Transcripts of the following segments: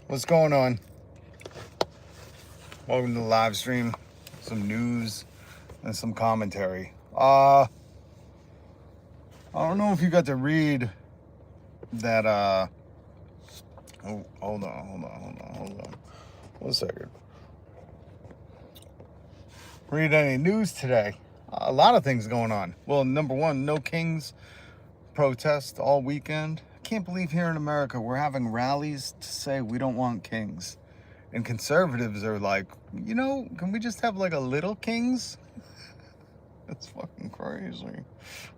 What's going on? Welcome to the live stream. Some news and some commentary. I don't know if you got to read that. Oh, hold on. 1 second. Read any news today? A lot of things going on. Well, number one, no Kings protest all weekend. I can't believe here in America we're having rallies to say we don't want kings. And conservatives are like, can we just have like a little Kings? That's fucking crazy.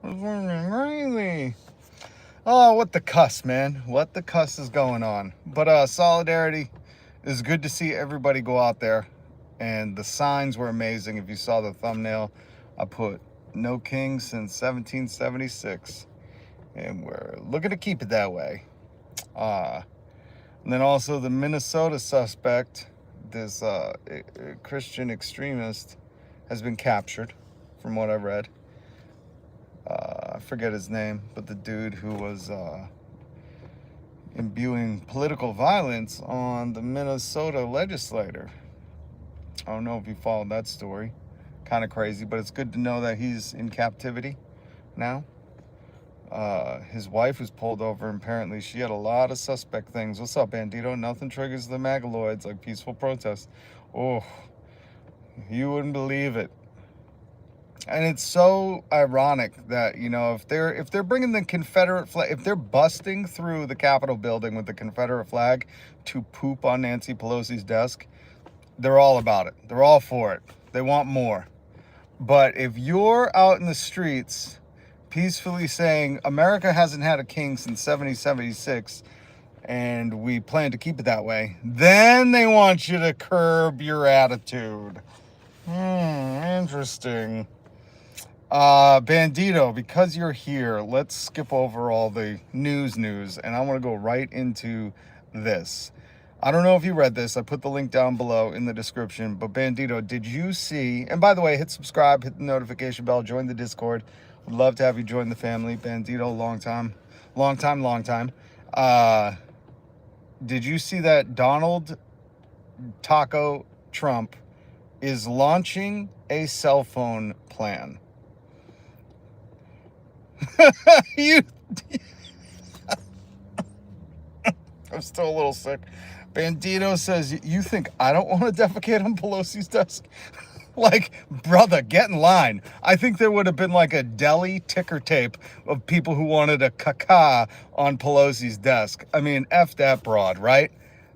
That's fucking crazy. Oh, what the cuss, man. What the cuss is going on. But solidarity is good to see everybody go out there. And the signs were amazing. If you saw the thumbnail, I put no Kings since 1776. And we're looking to keep it that way. And then also the Minnesota suspect, this Christian extremist, has been captured, from what I read. I forget his name, but the dude who was imbuing political violence on the Minnesota legislator. I don't know if you followed that story. Kind of crazy, but it's good to know that he's in captivity now. His wife was pulled over, and apparently she had a lot of suspect things. What's up, Bandito? Nothing triggers the Magaloids like peaceful protests. Oh, you wouldn't believe it. And it's so ironic that, if they're bringing the Confederate flag, if they're busting through the Capitol building with the Confederate flag to poop on Nancy Pelosi's desk, they're all about it. They're all for it. They want more. But if you're out in the streets peacefully saying America hasn't had a king since 1776 and we plan to keep it that way, then they want you to curb your attitude. Interesting. Bandito, because you're here, let's skip over all the news, and I want to go right into this. I don't know if you read this. I put the link down below in the description. But Bandito, did you see, and by the way, hit subscribe, hit the notification bell, join the Discord. Would love to have you join the family. Bandito, long time. Did you see that Donald Taco Trump is launching a cell phone plan? I'm still a little sick. Bandito says, you think I don't want to defecate on Pelosi's desk? Like, brother, get in line. I think there would have been like a deli ticker tape of people who wanted a caca on Pelosi's desk. I mean, F that broad, right?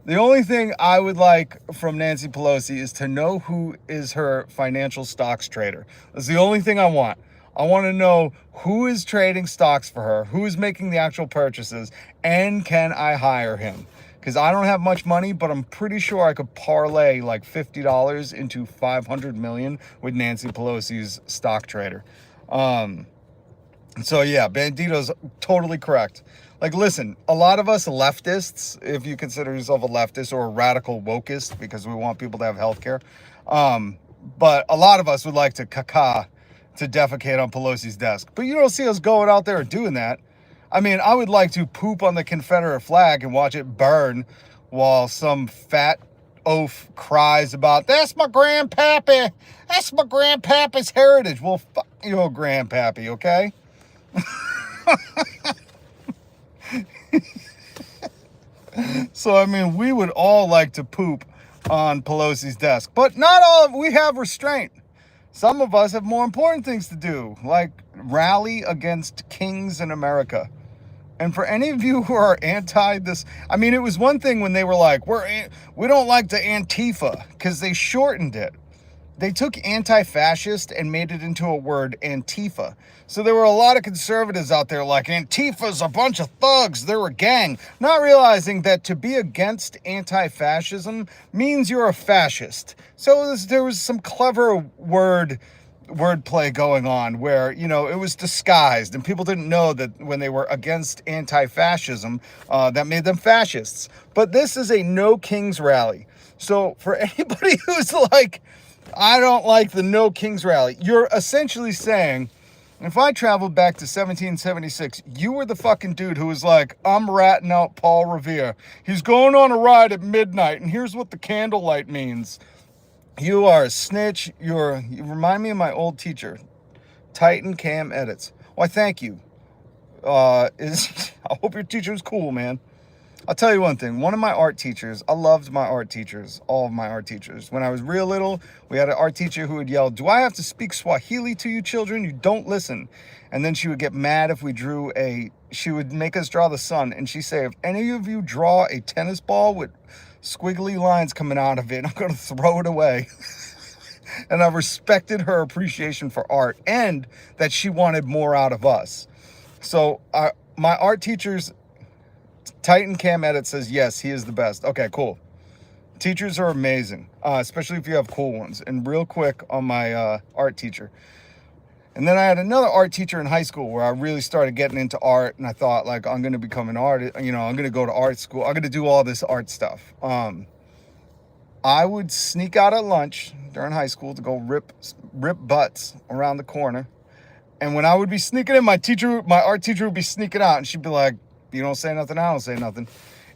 The only thing I would like from Nancy Pelosi is to know who is her financial stocks trader. That's the only thing I want. I want to know who is trading stocks for her, who is making the actual purchases, and can I hire him? Because I don't have much money, but I'm pretty sure I could parlay like $50 into $500 million with Nancy Pelosi's stock trader. So yeah, Bandito's totally correct. Like, listen, a lot of us leftists, if you consider yourself a leftist or a radical wokeist, because we want people to have healthcare, but a lot of us would like to caca to defecate on Pelosi's desk. But you don't see us going out there and doing that. I mean, I would like to poop on the Confederate flag and watch it burn while some fat oaf cries about, that's my grandpappy. That's my grandpappy's heritage. Well, fuck your grandpappy, okay? So, I mean, we would all like to poop on Pelosi's desk. But not all, we have restraint. Some of us have more important things to do, like rally against kings in America. And for any of you who are anti this, I mean, it was one thing when they were like, we don't like the Antifa, because they shortened it. They took anti-fascist and made it into a word, Antifa. So there were a lot of conservatives out there like, Antifa's a bunch of thugs, they're a gang. Not realizing that to be against anti-fascism means you're a fascist. So there was some clever wordplay going on where, it was disguised and people didn't know that when they were against anti-fascism, that made them fascists. But this is a no kings rally. So for anybody who's like, I don't like the no kings rally, you're essentially saying If I traveled back to 1776, you were the fucking dude who was like, I'm ratting out Paul Revere. He's going on a ride at midnight, and here's what the candlelight means. You are a snitch. You remind me of my old teacher, Titan Cam Edits. Why, thank you. I hope your teacher was cool, man. I'll tell you one thing. One of my art teachers, I loved my art teachers, all of my art teachers. When I was real little, we had an art teacher who would yell, do I have to speak Swahili to you children? You don't listen. And then she would get mad if we she would make us draw the sun. And she'd say, if any of you draw a tennis ball with squiggly lines coming out of it, I'm going to throw it away. And I respected her appreciation for art and that she wanted more out of us. So my art teachers, Titan Cam Edit says, yes, he is the best. Okay, cool. Teachers are amazing, especially if you have cool ones. And real quick on my art teacher. And then I had another art teacher in high school where I really started getting into art. And I thought, like, I'm going to become an artist. You know, I'm going to go to art school. I'm going to do all this art stuff. I would sneak out at lunch during high school to go rip butts around the corner. And when I would be sneaking in, my art teacher would be sneaking out. And she'd be like, you don't say nothing, I don't say nothing.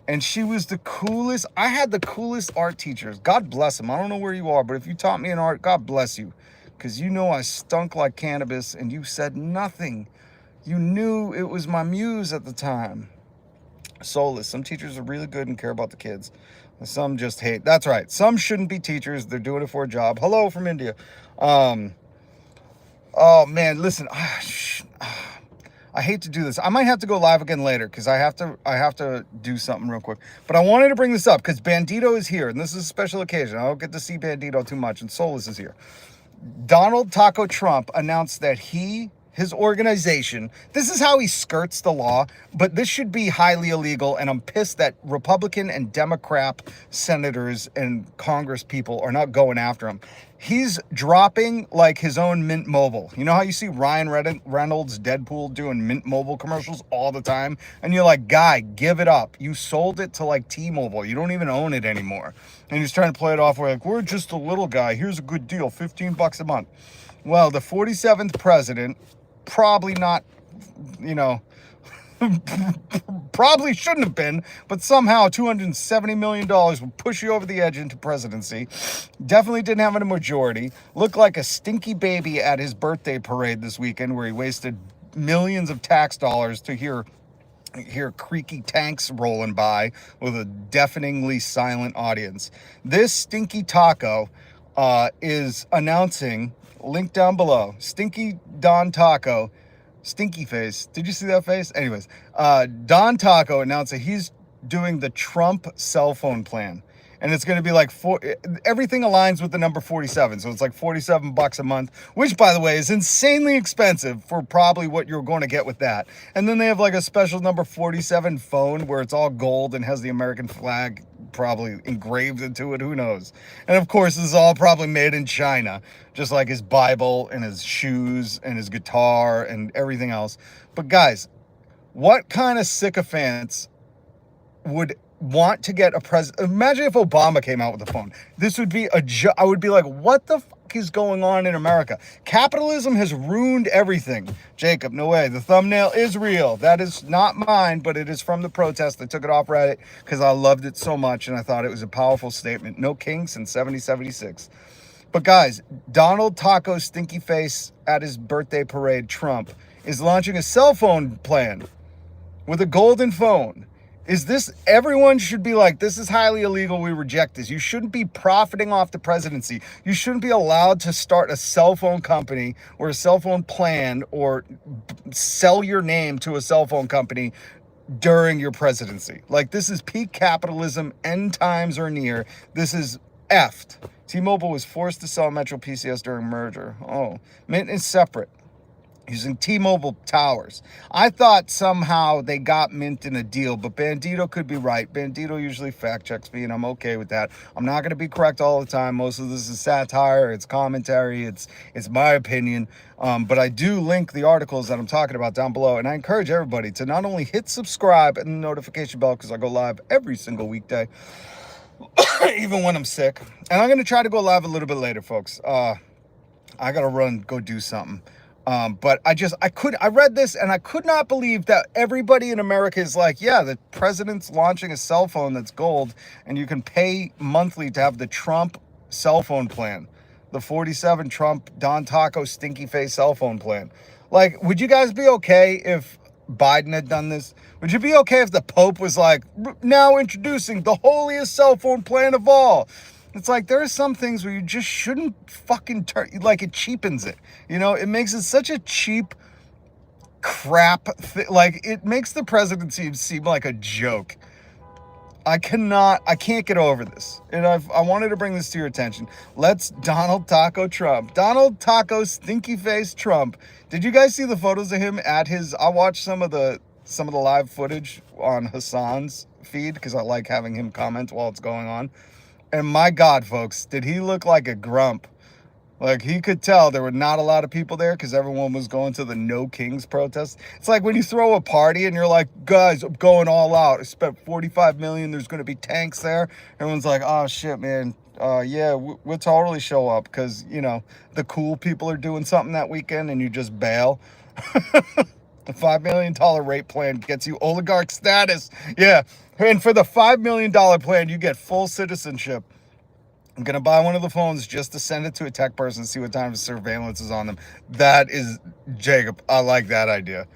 And she was the coolest. I had the coolest art teachers. God bless them. I don't know where you are, but if you taught me an art, God bless you. Because you know I stunk like cannabis and you said nothing. You knew it was my muse at the time. Soulless. Some teachers are really good and care about the kids. Some just hate. That's right. Some shouldn't be teachers. They're doing it for a job. Hello from India. Oh, man, listen. I hate to do this. I might have to go live again later because I have to do something real quick. But I wanted to bring this up because Bandito is here, and this is a special occasion. I don't get to see Bandito too much, and Soulless is here. Donald Taco Trump announced that his organization, this is how he skirts the law, but this should be highly illegal, and I'm pissed that Republican and Democrat senators and Congress people are not going after him. He's dropping like his own Mint Mobile. You know how you see Ryan Reynolds, Deadpool doing Mint Mobile commercials all the time? And you're like, guy, give it up. You sold it to like T-Mobile. You don't even own it anymore. And he's trying to play it off where like, we're just a little guy. Here's a good deal, $15 a month. Well, the 47th president, probably not, you know, probably shouldn't have been, but somehow $270 million will push you over the edge into presidency. Definitely didn't have a majority. Looked like a stinky baby at his birthday parade this weekend where he wasted millions of tax dollars to hear creaky tanks rolling by with a deafeningly silent audience. This stinky taco is announcing, link down below, Stinky Don Taco, Stinky face. Did you see that face? Anyways, Don Taco announced that he's doing the Trump cell phone plan. And it's going to be like everything aligns with the number 47. So it's like $47 a month, which, by the way, is insanely expensive for probably what you're going to get with that. And then they have like a special number 47 phone where it's all gold and has the American flag probably engraved into it. Who knows? And of course, this is all probably made in China, just like his Bible and his shoes and his guitar and everything else. But guys, what kind of sycophants would want to get a president? Imagine if Obama came out with a phone. This would be I would be like, what the fuck is going on in America? Capitalism has ruined everything. Jacob, no way. The thumbnail is real. That is not mine, but it is from the protest. I took it off Reddit because I loved it so much and I thought it was a powerful statement. No king since 1776. But guys, Donald Taco Stinky Face at his birthday parade, Trump, is launching a cell phone plan with a golden phone. Is this, everyone should be like, this is highly illegal, we reject this. You shouldn't be profiting off the presidency. You shouldn't be allowed to start a cell phone company or a cell phone plan or sell your name to a cell phone company during your presidency. Like, this is peak capitalism, end times are near. This is effed. T-Mobile was forced to sell Metro PCS during merger. Oh, Mint is separate, using T-Mobile towers. I thought somehow they got Mint in a deal, but Bandito could be right. Bandito usually fact checks me, and I'm okay with that. I'm not going to be correct all the time. Most of this is satire, it's commentary, it's my opinion. But I do link the articles that I'm talking about down below, and I encourage everybody to not only hit subscribe and the notification bell, because I go live every single weekday, even when I'm sick. And I'm going to try to go live a little bit later, folks. I got to go do something. But I read this and I could not believe that everybody in America is like, yeah, the president's launching a cell phone that's gold and you can pay monthly to have the Trump cell phone plan, the 47 Trump Don Taco stinky face cell phone plan. Like, would you guys be okay if Biden had done this? Would you be okay if the Pope was like, now introducing the holiest cell phone plan of all? It's like, there are some things where you just shouldn't fucking turn, like, it cheapens it. You know, it makes it such a cheap crap like, it makes the presidency seem like a joke. I can't get over this. And I wanted to bring this to your attention. Let's Donald Taco Trump. Donald Taco Stinky Face Trump. Did you guys see the photos of him at his, I watched some of the live footage on Hassan's feed because I like having him comment while it's going on. And my God, folks, did he look like a grump? Like, he could tell there were not a lot of people there because everyone was going to the No Kings protest. It's like when you throw a party and you're like, guys, I'm going all out. I spent 45 million. There's going to be tanks there. Everyone's like, oh, shit, man. Yeah, we'll totally show up because, you know, the cool people are doing something that weekend and you just bail. The $5 million rate plan gets you oligarch status. Yeah. And for the $5 million plan, you get full citizenship. I'm going to buy one of the phones just to send it to a tech person and see what time of surveillance is on them. That is, Jacob, I like that idea.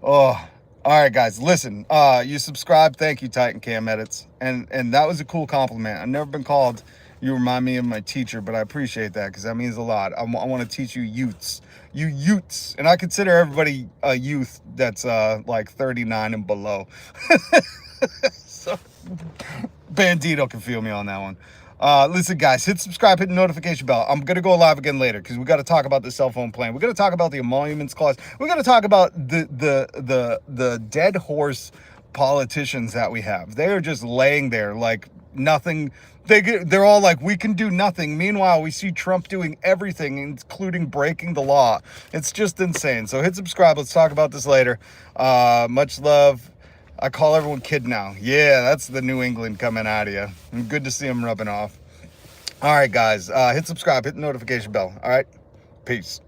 Oh, all right, guys, listen, you subscribed. Thank you, Titan Cam Edits. And that was a cool compliment. I've never been called, you remind me of my teacher, but I appreciate that because that means a lot. I want to teach you youths. You youths. And I consider everybody a youth that's like 39 and below. So, Bandito can feel me on that one. Listen, guys, hit subscribe, hit the notification bell. I'm going to go live again later because we got to talk about the cell phone plan. We're going to talk about the emoluments clause. We're going to talk about the dead horse politicians that we have. They are just laying there like nothing. They're all like, we can do nothing. Meanwhile, we see Trump doing everything, including breaking the law. It's just insane. So hit subscribe. Let's talk about this later. Much love. I call everyone kid now. Yeah, that's the New England coming out of you. Good to see them rubbing off. All right, guys. Hit subscribe. Hit the notification bell. All right. Peace.